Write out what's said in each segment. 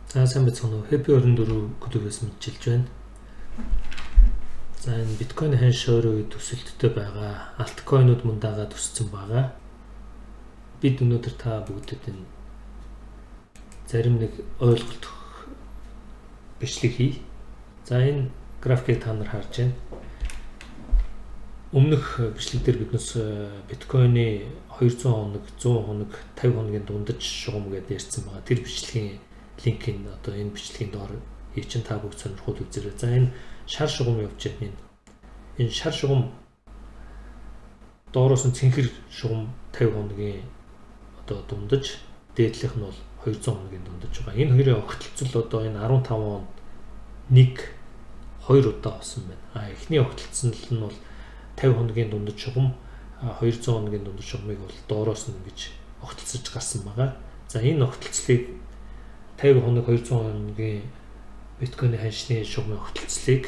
За сайн байцгаана уу. Happy 24 гүдгээс мэдчилж байна. За энэ биткойн ханш өөрөө төсөлттэй байгаа. Альткойнууд мөн дагаад өссөн байгаа. Бид өнөөдөр та бүгдэд энэ зарим нэг ойлголт бичлэг хий. За энэ графикийг та нар харж байна. Өмнөх бичлэг дээр биднес биткойны 200 хоног, 100 хоног, 50 хоногийн дундаж шугам гэдээ ярьсан байгаа. Тэр бичлэгийн линкийг одоо энэ бичлэгийн доор хийчин та бүгд сонирхол үзээрэй. За энэ шар шугам явж байна. Энэ шар шугам доороос нь цэнхэр шугам 50 хоногийн одоо дундаж, дээдлийнх нь бол 200 хоногийн дундаж байгаа. Энэ хоёрын огтлцол одоо энэ 15 онд 2 удаа болсон байна. Эхний огтлцол нь бол 50 хоногийн дундаж шугам, 200 хоногийн дундаж шугамыг бол доороос нь ингэж огтлцож гарсан байгаа. За энэ огтлцлыг 50 хоног 200 хоногийн биткойны ханшны шугамын огтлцлыг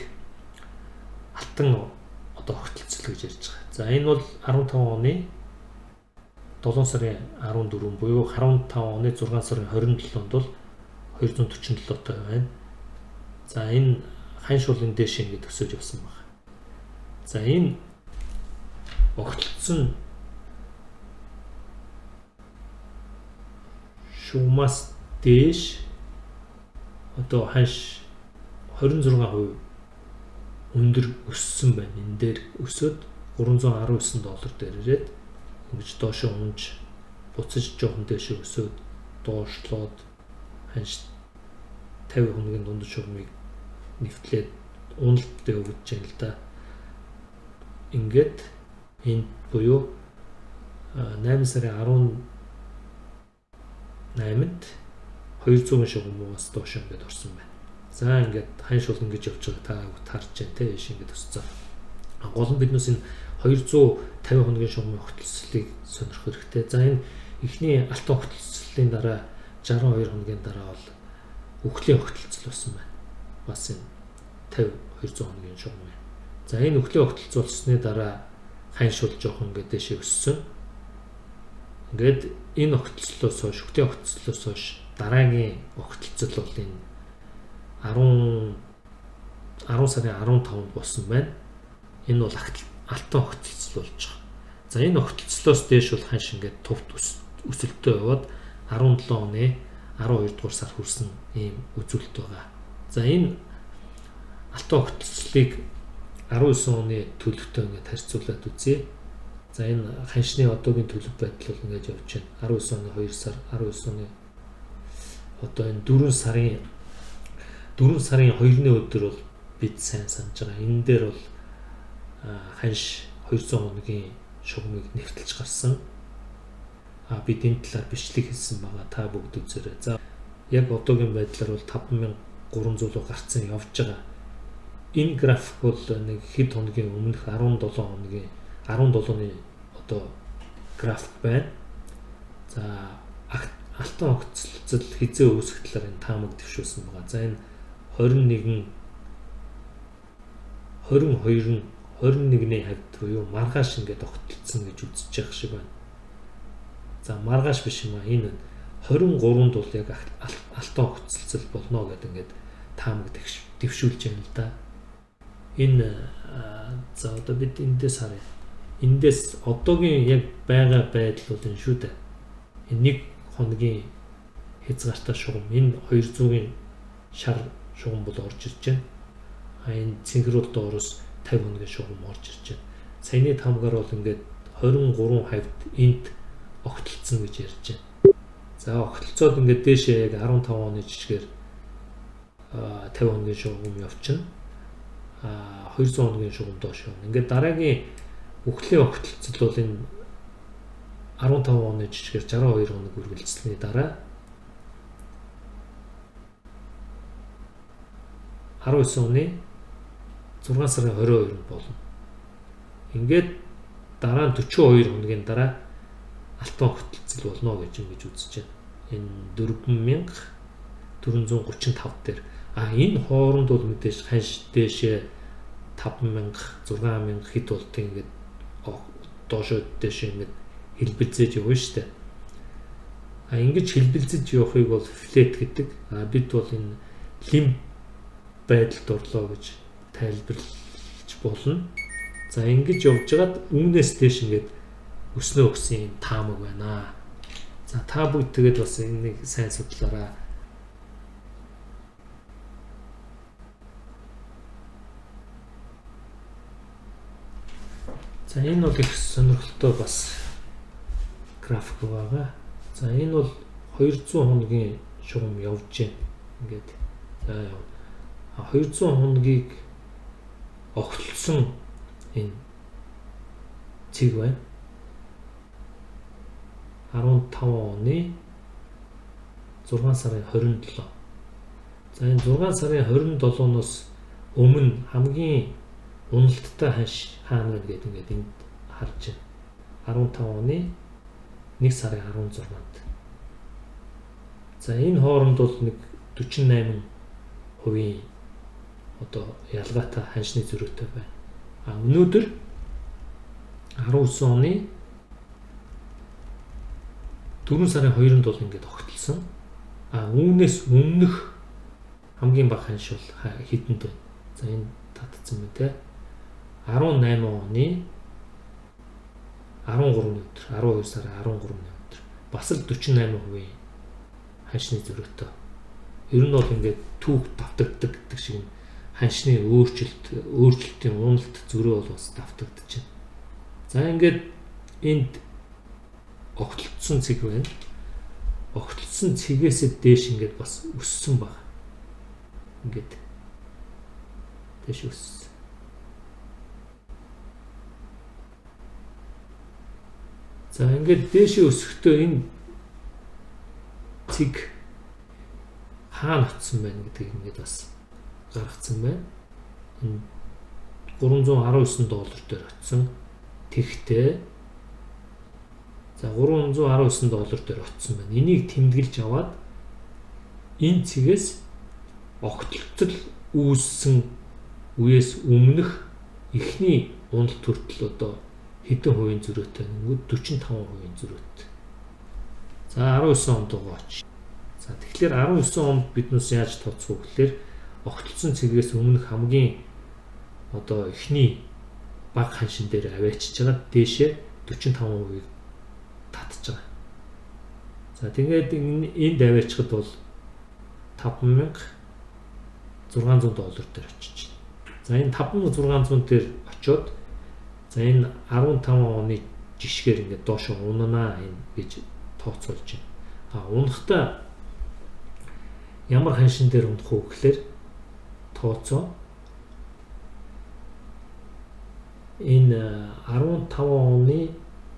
алтан одоо огтлцол гэж ярьж байгаа. За энэ бол 15 оны 7 сарын 14 буюу 15 оны 6 сарын 27-нд бол 247 тоо байна. За энэ ханш бол энэ дэш ингэ төсөөж явсан байна. За энэ огтлцсон шугамаас дээш одоо ханш 26% өндөр өссөн байна. Энэ дээр өсөд $319 дээр ирээд ингэж доош унж буцаж жоохон дээш өсөд доошлоод ханш 50 хоногийн дундаж шугамыг нэвтлээд уналттай өгч байна л да. Ингээд энэ буюу 8 сарын 18-нд 200 шугамаас доош ингээд орсон байна. За ингээд ханш бол ингэж явж байгаа та харж байна те ийш ингээд өссөн. Гол нь биднээс энэ 250 хоногийн шугамын огтлцлыг сонирхох хэрэгтэй. За энэ эхний алтан огтлцлын дараа 62 хоногийн дараа бол үхлийн огтлцол болсон байна. Бас энэ 50 200 хоногийн шугам байна. За энэ үхлийн огтлцол болсны дараа ханш бол жоохон ингээд дэше өссөн. Ингээд энэ огтлцлоос хойш, үхлийн огтлцлоос хойш дараагийн огтлцол бол энэ 10 сарын 15-нд болсон байна. Энэ бол алтан огтлцол болж байгаа. За энэ огтлцлоос дээш бол ханш ингээд тувт өсөлтөө яваад 17 оны 12 дугаар сар хүрсэн ийм үзүүлэлт байгаа. За энэ алтан огтлцлыг 19 оны төлөвтэй ингээд харьцуулаад үзье. За энэ ханшны одоогийн төлөв байдал бол ингэж явж байна. 19 оны 2 сар, 19 оны одоо энэ 4 сарын 2-ны өдөр бол бид сайн санаж байгаа. Энэ дээр бол ханш 200 хоногийн шугамыг нэвтэлж гарсан. Бид энэ талаар бичлэг хийсэн байгаа. Та бүгд үзээрэй. За яг одоогийн байдлаар бол 5300 гарцсан явж байгаа. Энэ график бол нэг хэд хоногийн өмнөх 17 хоногийн 17-ны одоо график байна. За алтан огтлцол хизээ үүсэх талаар энэ таамаг дэвшүүлсэн байгаа. За энэ 21-ний хавьд буюу маргааш ингээд огтлцсон гэж үзэж явах шиг байна. За маргааш биш юм аа. Энэ 23-нд бол яг алтан огтлцол болно гэдэг ингээд таамаг дэвшүүлж байна л да. Энэ за одоо бид эндээс харъя. Эндээс одоогийн яг байгаа байдал бол энэ шүү дээ. Энэ нэг хоногийн хязгаартай шугам энэ 200-ийн шар шугам бол орж ирж байна. Энэ цэнхэр бол доороос 50 хоногийн шугам орж ирж байна. Саяны таамгаар бол ингээд 23 хавьд энд огтлцсон гэж ярьж байна. За огтлцоод ингээд дээшээ яг 15 оны жишгээр 50 хоногийн шугам явчихна. 200 хоногийн шугам доош явна. Ингээд дараагийн үхлийн огтлцол бол энэ 15 оны жишгээр 62 хоног үргэлжлэсний дараа 19 оны 6 сарын 22-нд болно. Ингээд дараа нь 42 хоногийн дараа алтан огтлцол болно гэж үзэж байна. Энэ 4435 дээр. Энэ хооронд бол мэдээж ханш дээшээ 5000, 6000 хэд болт ингээд доошоо дээшээ ингээд хэлбэлзээж явна шүү дээ. Ингэж хэлбэлзэж явахыг бол флет гэдэг. Бид бол энэ лимб байдалд орлоо гэж тайлбарлаж болно. За ингэж явж байгаад өмнөөс дээш ингээд өснөө өгсөн юм таамаг байна. За та бүгд тэгээд бас энийг сайн судлаарай. За энэ бол их сонирхолтой бас график байгаа. За энэ бол 200 хоногийн шугам явж байна. Ингээд за яв. 200 хоногийг огтлсон энэ цэг байна. 15 оны 6 сарын 27. За энэ 6 сарын 27-ноос өмнө хамгийн уналттай ханш хаана вэ гэдэг ингээд энд харж байна. 15 оны 1 сарын 16-нд. За энэ хооронд бол нэг 48% одоо ялгаатай ханшны зөрүүтэй байна. Өнөөдөр 19 оны 4 сарын 2-нд бол ингээд огтлсон. Үүнээс өмнөх хамгийн бага ханш бол хэдэнд байна. За энэ татцсан байна те. 18 оны 13-ны өдөр, 12 сарын 13-ны өдөр бас л 48% ханшны зөрүүтэй. Ер нь бол ингээд түүх давтагддаг гэдэг шиг ханшны өөрчлөлтийн уналт зөрөө бол бас давтагдаж байна. За ингээд энд огтлцсон цэг байна. Огтлцсон цэгээс дээш ингээд бас өссөн баг. Ингээд дээш өссөн. За ингээд дээшээ өсөхдөө энэ цэг хаана очсон байна гэдгийг ингээд бас гаргацсан байна. Энэ $319 дээр очсон. Тэгтээ за $319 дээр очсон байна. Энийг тэмдэглэж аваад энэ цэгээс огтлцол үүссэн үеэс өмнөх эхний уналт хүртэл одоо хэдэн хувийн зөрүүтэй нэнгүүд 45% зөрүүтэй. За 19 онд гооч. За тэгэхээр 19 онд биднээс яаж тооцох вэ гэхээр огтлцсон цэгээс өмнөх хамгийн одоо эхний бага ханшин дээр аваачиж байгаа дээшээ 45% татж байгаа. За тэгээд энд аваачихад бол $5,600 дээр очиж байна. За энэ $5,600 дээр очиод за энэ 15 оны жишгээр ингээд доошо унанаа энэ гэж тооцоолж байна. Унахтаа ямар ханшин дээр унах вэ гэхээр тооцоо энэ 15 оны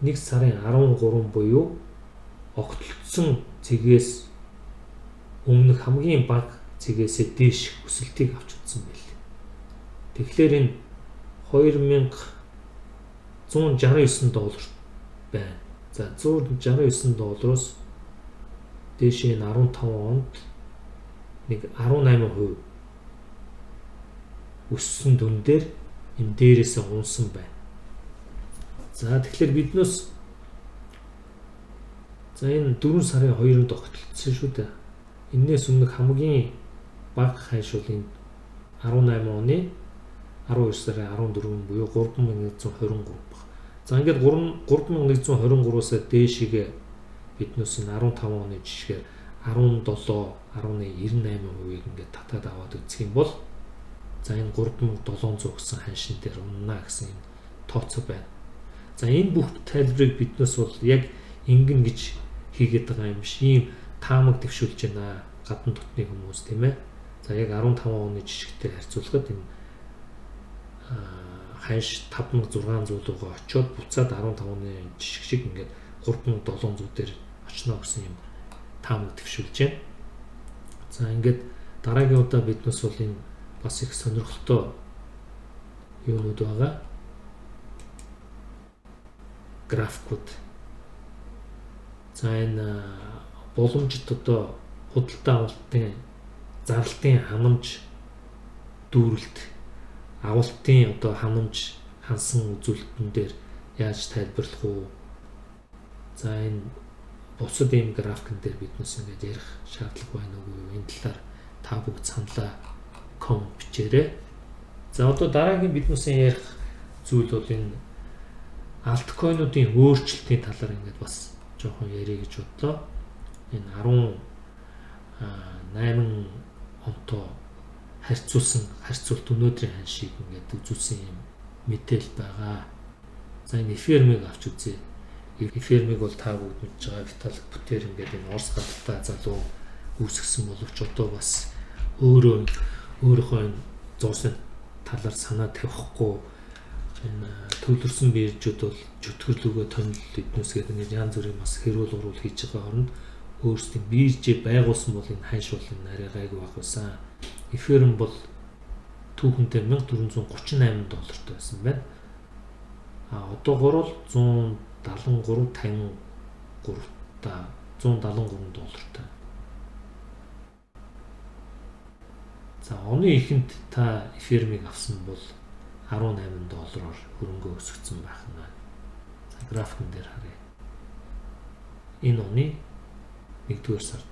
1 сарын 13 буюу огтлцсон цэгээс өмнөх хамгийн бага цэгээс дээш өсөлтийг авч утсан байл. Тэгэхээр энэ $2,169 байна. За $169-оос дээшээ энэ 15 онд нэг 18% өссөн дүн дээр энэ дээрээсээ унсан байна. За тэгэхээр биднээс за энэ 4 сарын 2-нд огтлцсон шүү дээ. Энээс өмнөх хамгийн бага ханш бол энэ 18 оны 12 сарын 14 буюу 3,123 баг. За ингээд 3,123-аас дээшгээ биднээс энэ 15 оны жишгээр 17.98% ингээд татаад аваад үзэх юм бол за энэ 3,700 гэсэн ханшин дээр унана гэсэн юм тооцоо байна. За энэ бүх тайлбарыг биднээс бол яг ингэн гэж хийгээд байгаа юм биш. Ийм таамаг дэвшүүлж байна гадна дотны хүмүүс тийм ээ. За яг 15 оны жишгтэй харьцуулахад энэ ханш 5,600-уугаа очиод буцаад 15 оны жишг шиг ингээд 3,700 дээр очно гэсэн юм таамаг дэвшүүлж байна. За ингээд дараагийн удаа биднээс бол энэ бас их сонирхолтой юунууд байгаа. Графикууд. За энэ боломжит одоо худалдаа авалтын зарлалтын ханамж дүүрэлт авалтын одоо ханамж хансан үзүүлэлтэн дээр яаж тайлбарлах уу? За энэ бусад ийм графикн дээр биднес ингээд ярих шаардлага байна уу? Энэ талаар та бүгд саналаа коммент бичээрэй. За одоо дараагийн биднесийн ярих зүйл бол энэ альткойнуудын өөрчлөлтийн талаар ингээд бас жоохон ярих гэж бодлоо. Энэ 18 онтой харьцуулт өнөөдрийн ханшийг ингээд үзүүлсэн юм мэдээлэл байгаа. За энэ эфирмиг авч үзье. Эфирмиг бол та бүгд мэдж байгаа. Виталик Бутер ингээд энэ Орос гадтай залуу үүсгэсэн боловч одоо бас өөрийнхөө зоосын талаар санаа тавихгүй энэ төвлөрсөн биержүүд бол чөтгөрлөгөө тонол эднүсгээд ингээд янз бүрийн бас хэрүүл урал хийж байгаа оронд өөрсдийн биержээ байгуулсан бол энэ ханш бол энэ арай гайгүй байх байсан. Эфирм бол түүхэндээ $1438 байсан байна. Одоогоор бол $173.53 За оны ихэнд та эфирмиг авсан бол $18-оор хөрөнгөө өсгсөн байх нь. За графикн дээр харъя. Энэ оны 1-р сард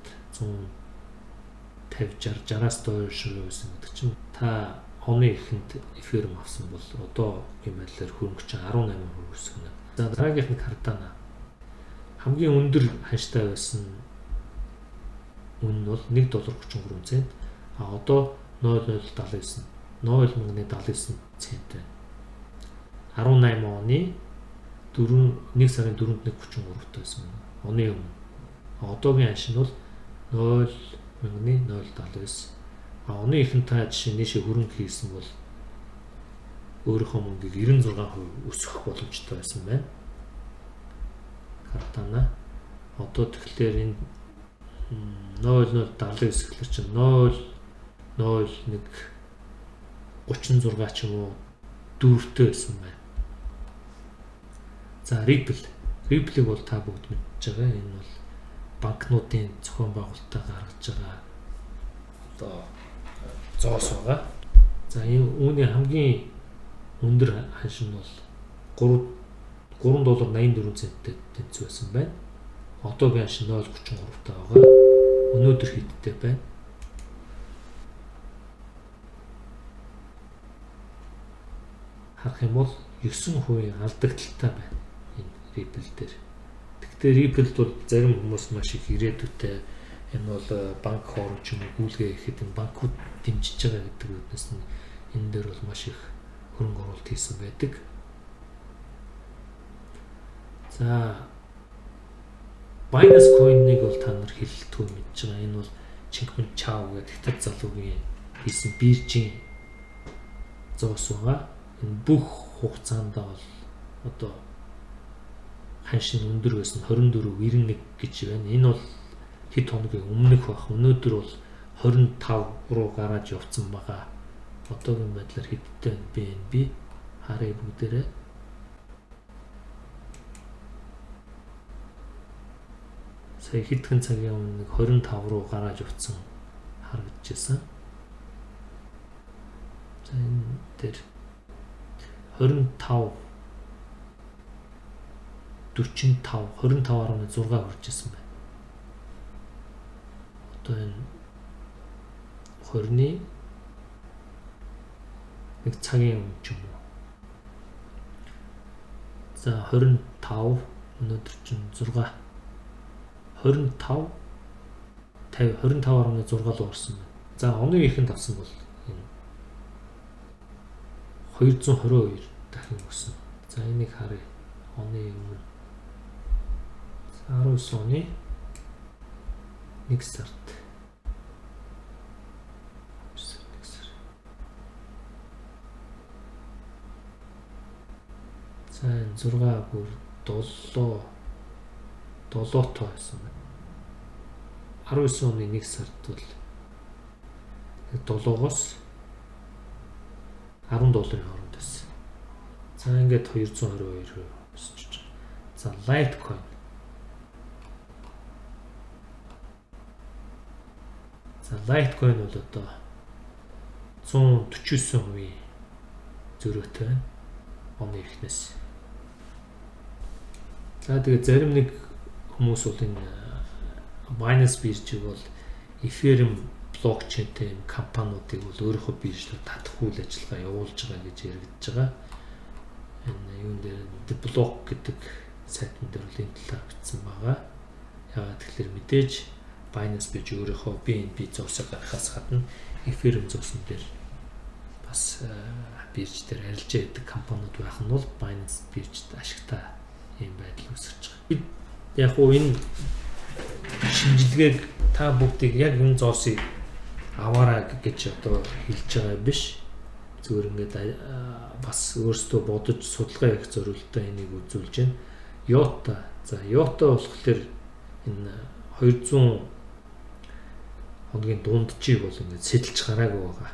150-60-60-аас доош байсан гэдэг чинь та оны ихэнд эфирм авсан бол одоо юм байдлаар хөрөнгө чинь 18% өсгөнө. За дараагийнх нь Cardano. Хамгийн өндөр ханштай байсан үнэ бол $1.33. Одоо 0.79 цент байна. 18 оны 1 сарын 4-нд 1.33 байсан. Оны өмнө. Одоогийн ханш нь бол 0.079. Оны ихэнд та жишээ нэшээ хөрөнгө хийсэн бол өөрийнхөө мөнгийг 96% өсгөх боломжтой байсан байна. Cardano. Одоо тэгэхээр энэ 0.079 гэхэлэр чинь 0.0136 ч юм уу 4-тэй байсан байна. За Ripple-ийг бол та бүгд мэдж байгаа. Энэ бол банкнуудын зохион байгуулалтаа гаргаж байгаа одоо зоос байгаа. За энэ үүний хамгийн өндөр ханш нь бол $3.84 тэнцүү байсан байна. Одоогийн ханш 0.33 таа байгаа. Өнөөдөр хэдтэй байна? Харах юм бол 9% алдагдaltaй байна энэ Ripple дээр. Гэхдээ Ripple бол зарим хүмүүс маш их ирээдүйтэй энэ бол банк хоорч юм уу гүйлгээ ихэд энэ банкуд дэмжиж байгаа гэдэг үгнээс нь энэ дээр бол маш их хөрөнгө оруулалт хийсэн байдаг. За Binance Coin-ыг бол та нар хэлэлтгүй мэдж байгаа. Энэ бол Changpeng Zhao гэдэг хятад залуугийн хийсэн биржийн зоос байгаа. Энэ бүх хугацаанд бол одоо ханш нь өндөр байсан 24.91 гэж байна. Энэ бол хэд хоногийн өмнөх баг. Өнөөдөр бол 25 руу гараад явцсан байгаа. Одоогийн байдлаар хэдтэй BNB харъя бүгдээрээ. Сая хэдхэн цагийн өмнө 25 руу гараад явцсан харагдчихсан. За энэ дээр 25.6 хүрч ирсэн байна. Одоо энэ 20-ны нэг цагийн өмнө ч юм уу. За 25 өнөөдөр чинь 6 25.6 руу орсон байна. За оны ихэнд авсан бол энэ 222 дахин өссөн. За энийг харъя. Оны өмнө 19 оны 1 сард за 6 бүр 7 тоо байсан байна. 19 оны 1 сард бол 7-оос $10 хооронд байсан. За ингээд 222 өсөж байгаа. За Litecoin. За Litecoin бол одоо 149% зөрүүтэй байна. Оны эхнээс. За тэгээ зарим нэг хүмүүс бол энэ Binance биржийг бол Ethereum блокчейнтэй компаниудыг бол өөрийнхөө биржлүүд татах үйл ажиллагаа явуулж байгаа гэж яригдж байгаа. Энэ юун дээр The Block гэдэг сайтн дээр бол энэ талаар бичсэн байгаа. Яагаад тэгэхээр мэдээж Binance бирж өөрийнхөө BNB зоосоо гаргахаас гадна Ethereum зоосон дээр бас бирж дээр арилжаа гэдэг компаниуд байх нь бол Binance биржид ашигтай юм байдал үүсгэж байгаа. Бид яг уу энэ шинжилгээг та бүгдийг яг энэ зоосыг аваарай гэж одоо хэлж байгаа биш. Зүгээр ингээд бас өөрсдөө бодож судалгаа хийх зорилготой энийг үзүүлж байна. Йота. За Йота болохоор энэ 200 хоногийн дунджийг бол ингээд сэтэлж гараагүй байгаа.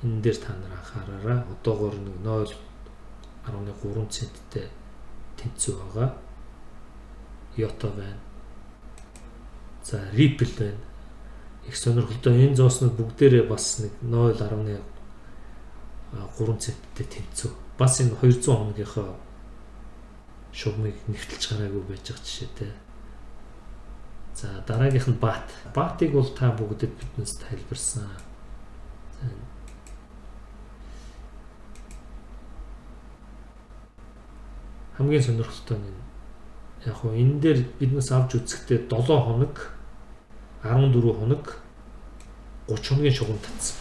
Энэ дээр та нар анхаараарай. Одоогоор нэг 0.13 центтэй тэнцүү байгаа. Йота байна. За Ripple байна. Их сонирхолтой энэ зооснууд бүгдээрээ бас нэг 0.13 центтэй тэнцүү. Бас энэ 200 хоногийнхоо шугамыг нэгтэлж гараагүй байж байгаа жишээтэй. За дараагийнх нь BAT. BAT-ыг бол та бүгдэд биднээс тайлбарсан. Хамгийн сонирхолтой нь яг хоо энэ дээр биднээс авч үзэхдээ 7 хоног, 14 хоног, 30 хоногийн шугам татсан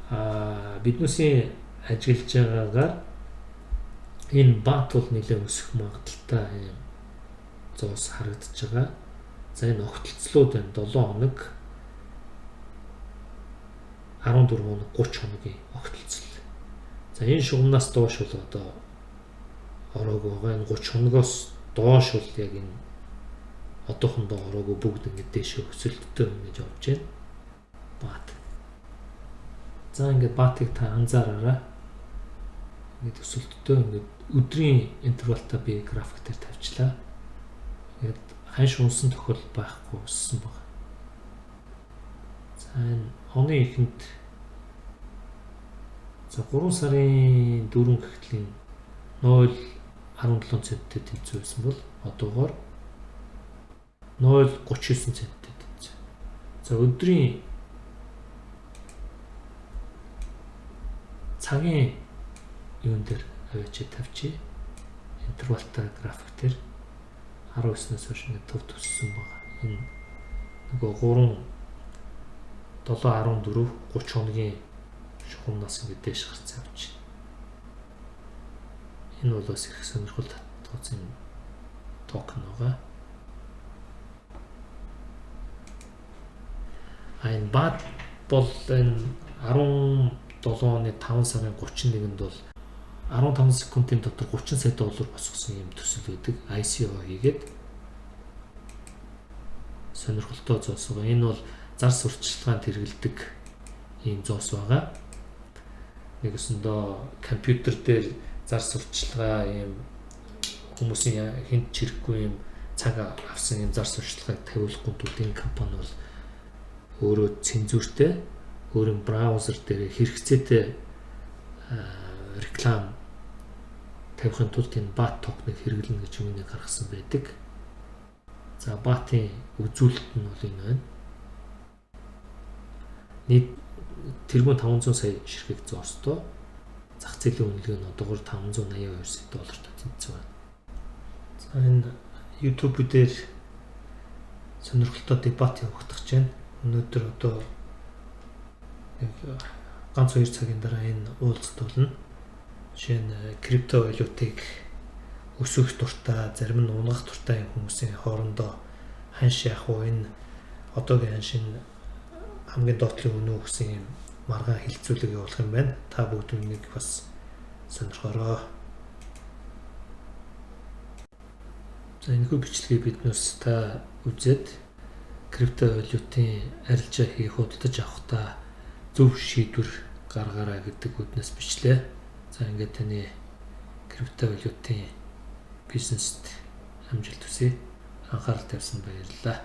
байна. Биднээсийн ажиллаж байгаагаар энэ BAT бол нэлээд өсөх магадaltaй юм зоос харагдаж байгаа. За энэ огтлцлууд байна 7 хоног, 14 хоног, 30 хоногийн огтлцол. За энэ шугамнаас доош бол одоо ороогүй байгаа. Энэ 30 хоногоос доош бол яг энэ одоохондоо ороогүй бүгд ингэ дээшээ өсөлттэй ингэж явж байна. BAT. За ингээд BAT-ыг та анзаараарай. Ингээд өсөлттэй ингээд өдрийн интервалтай би график дээр тавьчлаа. Ингээд ханш унсан тохиолдол байхгүй өссөн байна. За энэ оны эхэнд за 3 сарын 4 гэхтлийн 0.17 центтэй тэнцүү байсан бол одоогоор 0.39 центтэй тэнцүү. За өдрийн цагийн юун дээр аваач тавьчих. Интервалтай график дээр 19-наас хойш нэг төв төссөн байгаа. Энэ нөгөө 3 7 14 30 хоногийн шугамнаас ингэ дээш гарч явж байна. Энэ бол бас их сонирхол татгууцын токен байгаа. Энэ BAT бол энэ 17 оны 5 сарын 31-нд бол 15 секундын дотор 30 сая доллар босгосон юм төсөл байдаг. ICO хийгээд сонирхолтой зоос байгаа. Энэ бол зар сурталчилгаанд хэрэгэлдэг ийм зоос байгаа. Нэгсэндээ компьютер дээр зар сурталчилгаа ийм хүмүүсийн хинт чирэггүй ийм цаг авсан ийм зар сурталчилгааг тавиулахгүй тул энэ компани бол өөрөө цензуртэй, өөрийн браузер дээр хэрэгцээтэй реклам тавихын тулд энэ BAT токеныг хэрэглэнэ гэж үүнийг гаргасан байдаг. За BAT-ийн үзүүлэлт нь бол энэ байна. Нийт тэрбум 500 сая ширхэг зоостой. Зах зээлийн үнэлгээ нь одоогоор 582 сая доллартай тэнцсэн байна. За энэ YouTube дээр сонирхолтой дебат явагдаж байна. Өнөөдөр одоо ганц 2 цагийн дараа энэ уулзалт болно. Жишээ нь криптовалютыг өсгөх дуртай, зарим нь унгах дуртай хүмүүсийн хоорондоо ханш яах вэ? Энэ одоогийн ханш нь хамгийн доотлын өнөө гэсэн юм маргаан хилцүүлэг явуулах юм байна. Та бүгд үнийг бас сонирхороо. За энэхүү бичлэгийг биднээс та үзээд криптовалютын арилжаа хийх худалдаж авахдаа зөв шийдвэр гаргаарай гэдэг үднэс бичлээ. За ингээд таны криптовалютын бизнест амжилт хүсье. Анхаарал тавьсан баярлалаа.